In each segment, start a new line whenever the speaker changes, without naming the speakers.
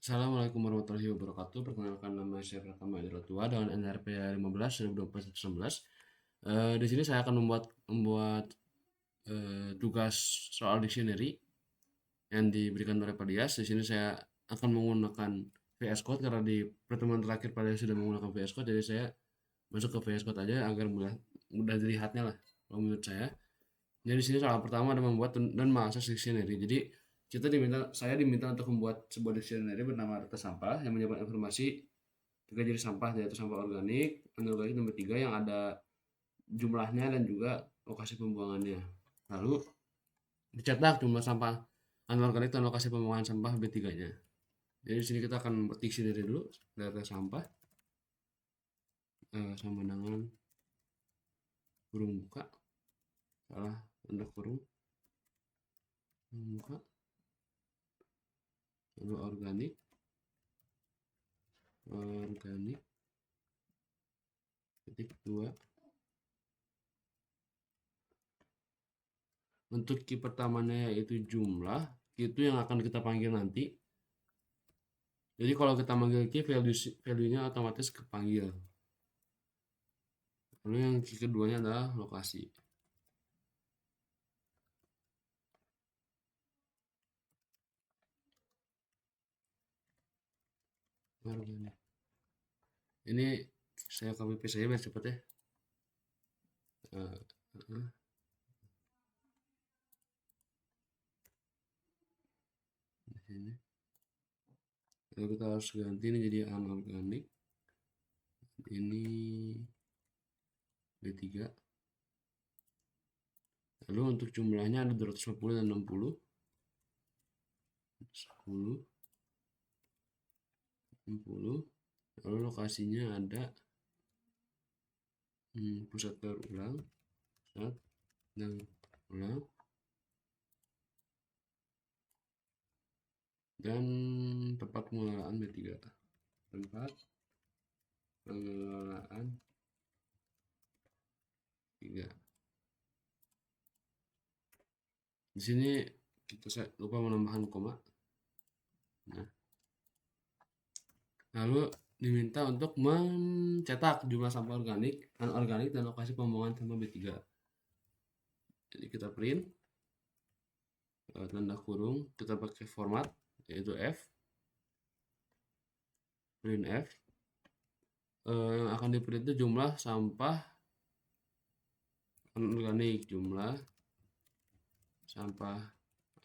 Assalamualaikum warahmatullahi wabarakatuh. Perkenalkan, nama saya Pratama Tua dengan NRP 15 2024. Di sini saya akan membuat tugas soal dictionary yang diberikan oleh Pak Dias. Di sini saya akan menggunakan VS Code karena di pertemuan terakhir Pak Dias sudah menggunakan VS Code, jadi saya masuk ke VS Code aja agar mudah dilihatnya lah kalau menurut saya. Jadi di sini soal pertama ada membuat dan mengakses dictionary. Jadi saya diminta untuk membuat sebuah dictionary bernama data sampah yang menyebut informasi tiga jenis sampah, yaitu sampah organik, anorganik, nomor tiga yang ada jumlahnya dan juga lokasi pembuangannya. Lalu dicetak jumlah sampah anorganik dan lokasi pembuangan sampah B3-nya. Jadi di sini kita akan membuat dictionary dulu, data sampah sama dengan kurung buka, salah tanda kurung buka, lalu organik titik dua. Untuk key pertamanya yaitu jumlah, itu yang akan kita panggil nanti. Jadi kalau kita manggil key, value-nya otomatis kepanggil. Lalu yang key keduanya adalah lokasi. Ini saya copy paste saja biar cepat ya. Di sini. Lalu kita harus ganti ini jadi anorganik. Ini B3. Lalu untuk jumlahnya ada 250 dan 60. 10, 60. Lalu lokasinya ada pusat daur ulang, dan tempat pengelolaan B3. Tempat pengelolaan 3. Di sini saya lupa menambahkan koma. Nah, lalu diminta untuk mencetak jumlah sampah organik, anorganik, dan lokasi pembuangan sampah B3. Jadi kita print tanda kurung, kita pakai format yaitu F, print F. Yang akan di print itu jumlah sampah anorganik, jumlah sampah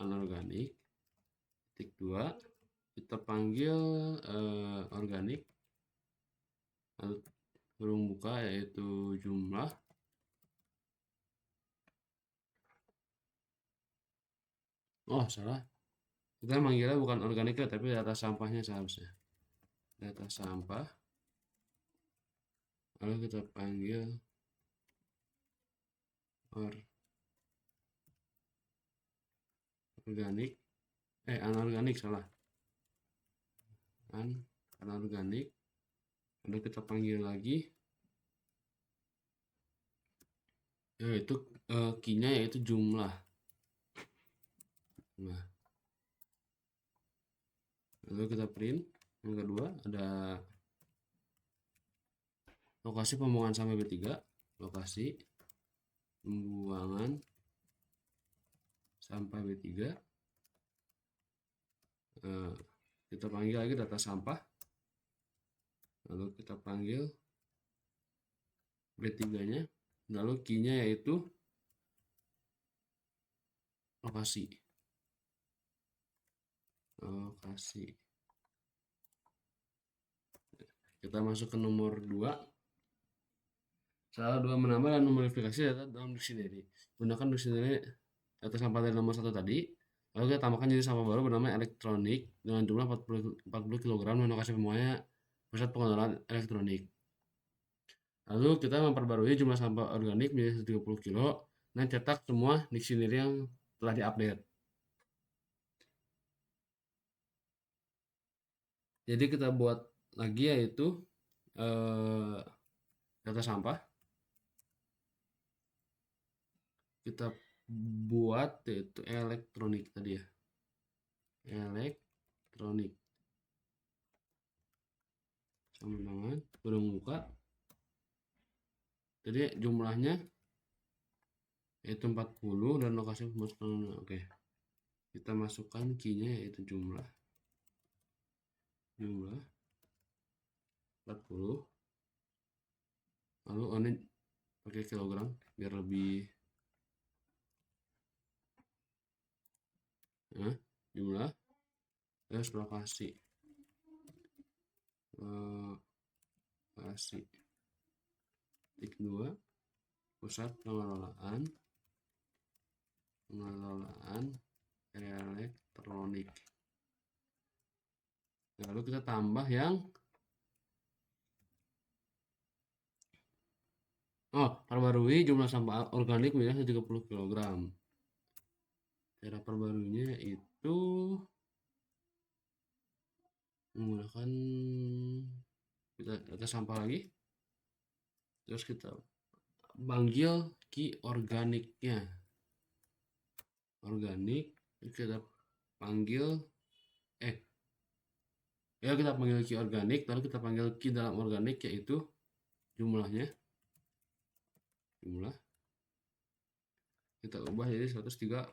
anorganik titik 2, kita panggil organik, lalu kurung buka yaitu jumlah, salah, kita manggilnya bukan organik ya, tapi data sampahnya seharusnya data sampah, lalu kita panggil organik, anorganik, salah, anorganik, lalu kita panggil lagi yaitu key-nya yaitu jumlah. Nah, lalu kita print. Yang kedua ada lokasi pembuangan sampah B3, lokasi pembuangan sampah B3. Kita panggil lagi data sampah, lalu kita panggil B3-nya, lalu key-nya yaitu lokasi. Kita masuk ke nomor 2. Salah 2 menambah dan memodifikasi data dalam dictionary. Gunakan dictionary data sampah dari nomor 1 tadi, lalu kita tambahkan jadi sampah baru bernama elektronik dengan jumlah 40 kg dan lokasi pembuangannya pusat pengelolaan elektronik. Lalu kita memperbarui jumlah sampah organik menjadi 130 kg dan cetak semua dictionary yang telah diupdate. Jadi kita buat lagi yaitu data sampah. Kita buat yaitu elektronik tadi ya. Elektronik. sama dengan baru membuka. Jadi jumlahnya yaitu 40 dan lokasi pemasukan. Oke, kita masukkan key-nya yaitu jumlah 40, lalu ini pakai kilogram biar lebih jumlah terus lokasi titik 2 pusat pengelolaan elektronik. Lalu kita tambah yang perbarui jumlah sampah organik minus 30 kg. Cara perbaruinya itu menggunakan kita sampah lagi, terus kita panggil key organiknya, kita panggil kita panggil key organik, lalu kita panggil key dalam organik yaitu jumlah kita ubah jadi 130.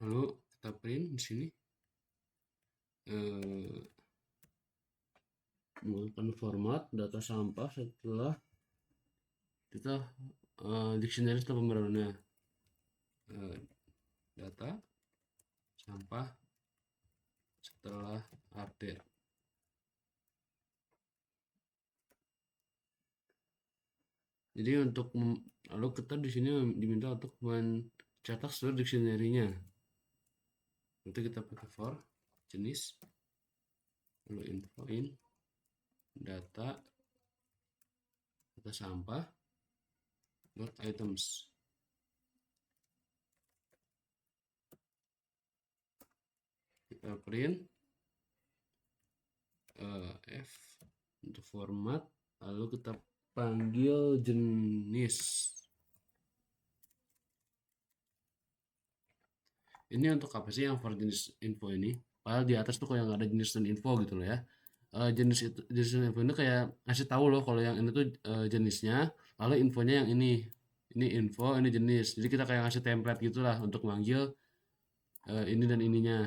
Lalu kita print di sini menggunakan format data sampah setelah kita dictionary setelah pembaruannya, data sampah setelah update. Jadi untuk lalu kita di sini diminta untuk mencetak seluruh dictionary-nya. Nanti kita pakai for jenis, lalu info data sampah dot items. Kita print F untuk format, lalu kita panggil jenis. Ini untuk apa sih yang for jenis info ini? Padahal di atas tuh kayak nggak ada jenis dan info gitu loh ya. Jenis dan info ini kayak ngasih tahu loh kalau yang ini tuh jenisnya, lalu infonya yang ini info, ini jenis. Jadi kita kayak ngasih template gitulah untuk manggil ini dan ininya.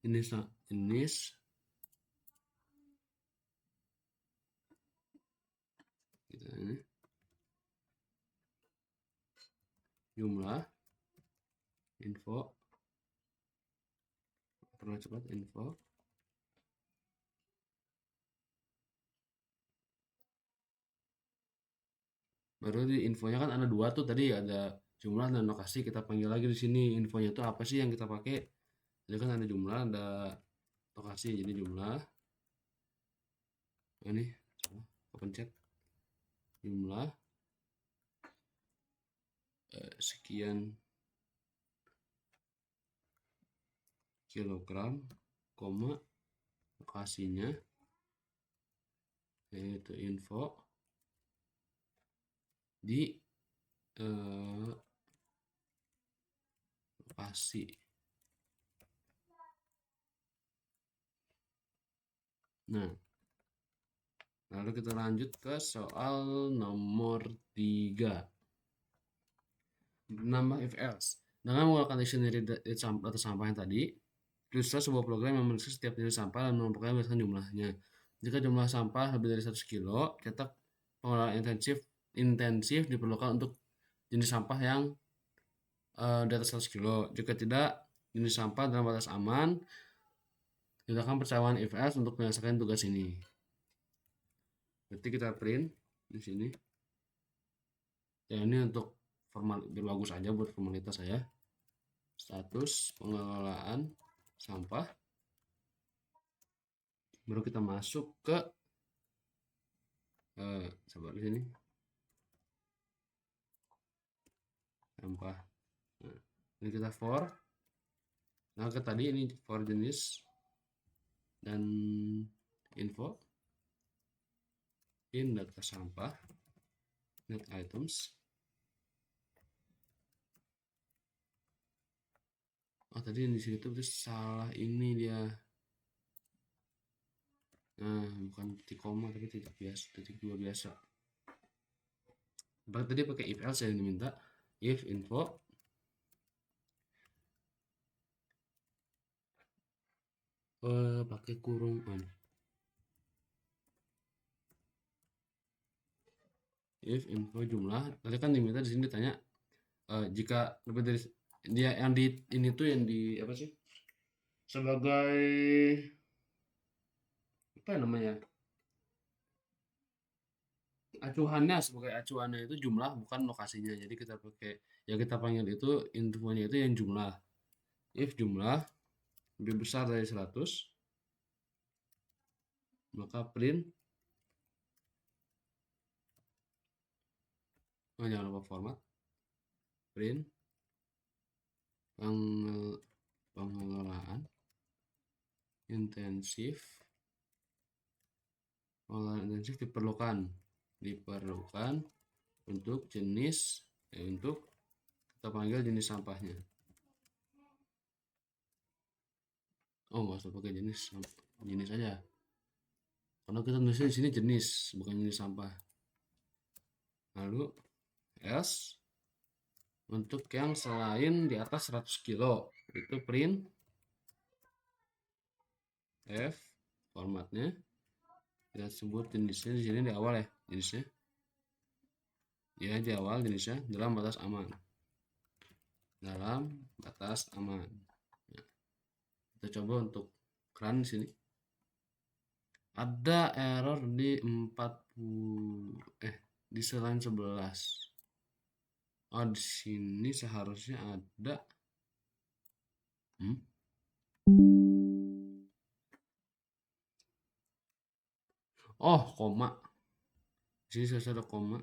Ini jenis ini jumlah info, terlalu cepat, info baru di infonya kan ada dua tuh, tadi ada jumlah dan lokasi. Kita panggil lagi di sini infonya itu apa sih yang kita pakai. Jadi kan ada jumlah, ada lokasi. Jadi jumlah ini kepencet jumlah sekian kilogram, koma lokasinya yaitu info di lokasi. Nah, lalu kita lanjut ke soal nomor 3. Menambah if else. Dengan menggunakan dictionary data sampah yang tadi, tulislah sebuah program yang menulis setiap jenis sampah dan mengumpulkan berdasarkan jumlahnya. Jika jumlah sampah lebih dari 100 kilo, cetak pengelolaan intensif diperlukan untuk jenis sampah yang di atas 100 kilo. Jika tidak, jenis sampah dalam batas aman, gunakan percayaan if else untuk menyelesaikan tugas ini. Berarti kita print di sini. Ya, ini untuk formal biar bagus aja buat formalitas saya. Status pengelolaan sampah. Baru kita masuk ke sabar di sini. Sampah. Nah, ini kita for. Nah, ke tadi ini for jenis dan info. In data sampah, net items. Oh, tadi yang di sini tuh berarti salah ini dia. Nah, bukan titik koma tapi titik biasa, titik dua biasa. Berarti tadi pakai if else yang diminta. If info pakai kurung on. If info jumlah, tadi kan diminta di sini ditanya jika lebih dari dia yang di ini tuh yang di apa sih? Sebagai apa ya namanya? Acuannya, sebagai acuannya itu jumlah bukan lokasinya. Jadi kita pakai yang kita panggil itu infonya itu yang jumlah. If jumlah lebih besar dari 100, maka print, oh jangan lupa format, print pengelolaan intensif. Pengelolaan intensif diperlukan untuk jenis untuk kita panggil jenis sampahnya. Oh, nggak usah pakai jenis aja, karena kita nulisnya di sini jenis bukan jenis sampah. Lalu else untuk yang selain di atas 100 kilo itu print f, formatnya kita sebut jenisnya di sini di awal ya, jenisnya ya di awal jenisnya dalam batas aman. Nah, kita coba untuk run di sini. Ada error di 40 di selain 11. Oh, di sini seharusnya ada oh, koma. Di sini saya ada koma.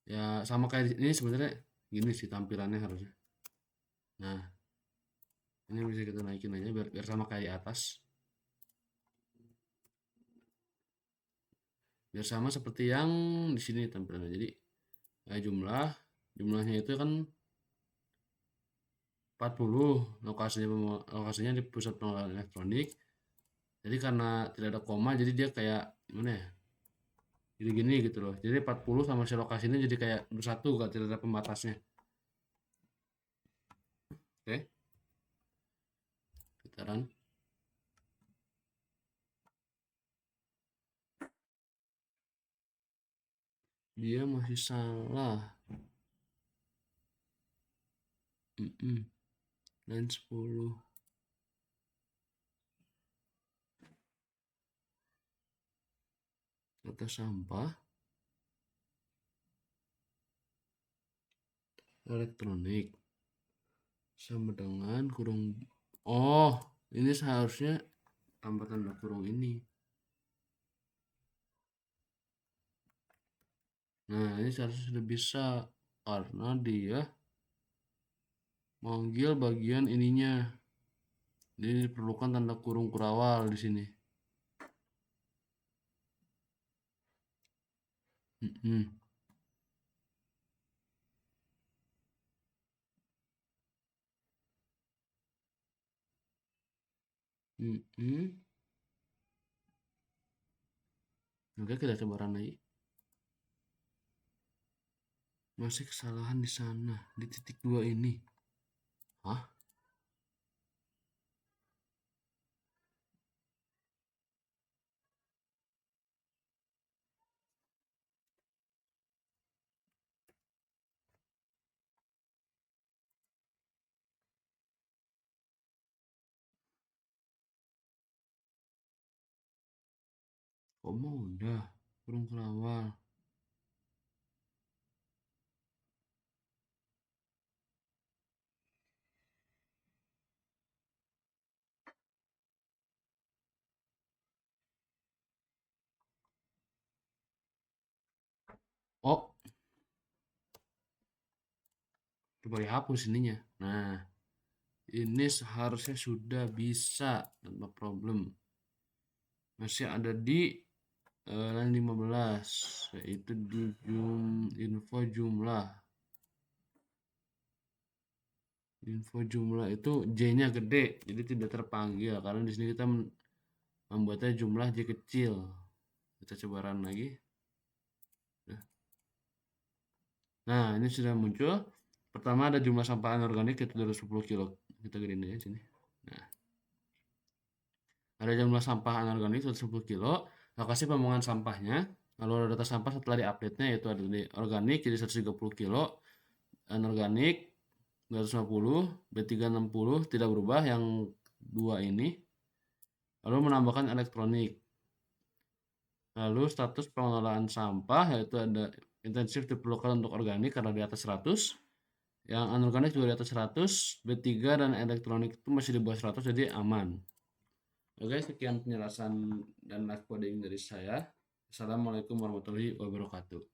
Ya sama kayak ini sebenarnya gini sih tampilannya harusnya. Nah, ini bisa kita naikin aja biar sama kayak di atas. Biar sama seperti yang di sini tampilannya. Jadi jumlahnya itu kan 40, lokasinya di pusat pengelolaan elektronik. Jadi karena tidak ada koma jadi dia kayak gimana ya? Jadi gini gitu loh. Jadi 40 sama si lokasi ini jadi kayak bersatu, gak tidak ada pembatasnya. Oke. Kita run. Dia masih salah. Dan 10. Data sampah elektronik sama dengan kurung. Oh, ini seharusnya tambah tanda kurung ini. Nah, ini seharusnya sudah bisa karena dia manggil bagian ininya. Jadi diperlukan tanda kurung kurawal di sini. Oke, kita coba run lagi. Masih kesalahan di sana, di titik 2 ini. Hah? Koma udah, kurung kurawal. Oh, coba dihapus ininya. Nah, ini seharusnya sudah bisa tanpa problem. Masih ada di line 15, yaitu di info jumlah. Info jumlah itu J-nya gede, jadi tidak terpanggil karena di sini kita membuatnya jumlah J kecil. Kita coba run lagi. Nah, ini sudah muncul. Pertama ada jumlah sampah anorganik itu 210 kilo. Kita gedein aja sini. Nah, ada jumlah sampah anorganik 210 kilo. Lokasi pembuangan sampahnya. Lalu ada data sampah setelah diupdate-nya yaitu ada di organik jadi 130 kilo, anorganik 250, B360 tidak berubah yang dua ini. Lalu menambahkan elektronik. Lalu status pengelolaan sampah yaitu ada intensif diperlukan untuk organik karena di atas 100. Yang anorganik juga di atas 100, B3 dan elektronik itu masih di bawah 100 jadi aman. Oke, sekian penjelasan dan live coding dari saya. Assalamualaikum warahmatullahi wabarakatuh.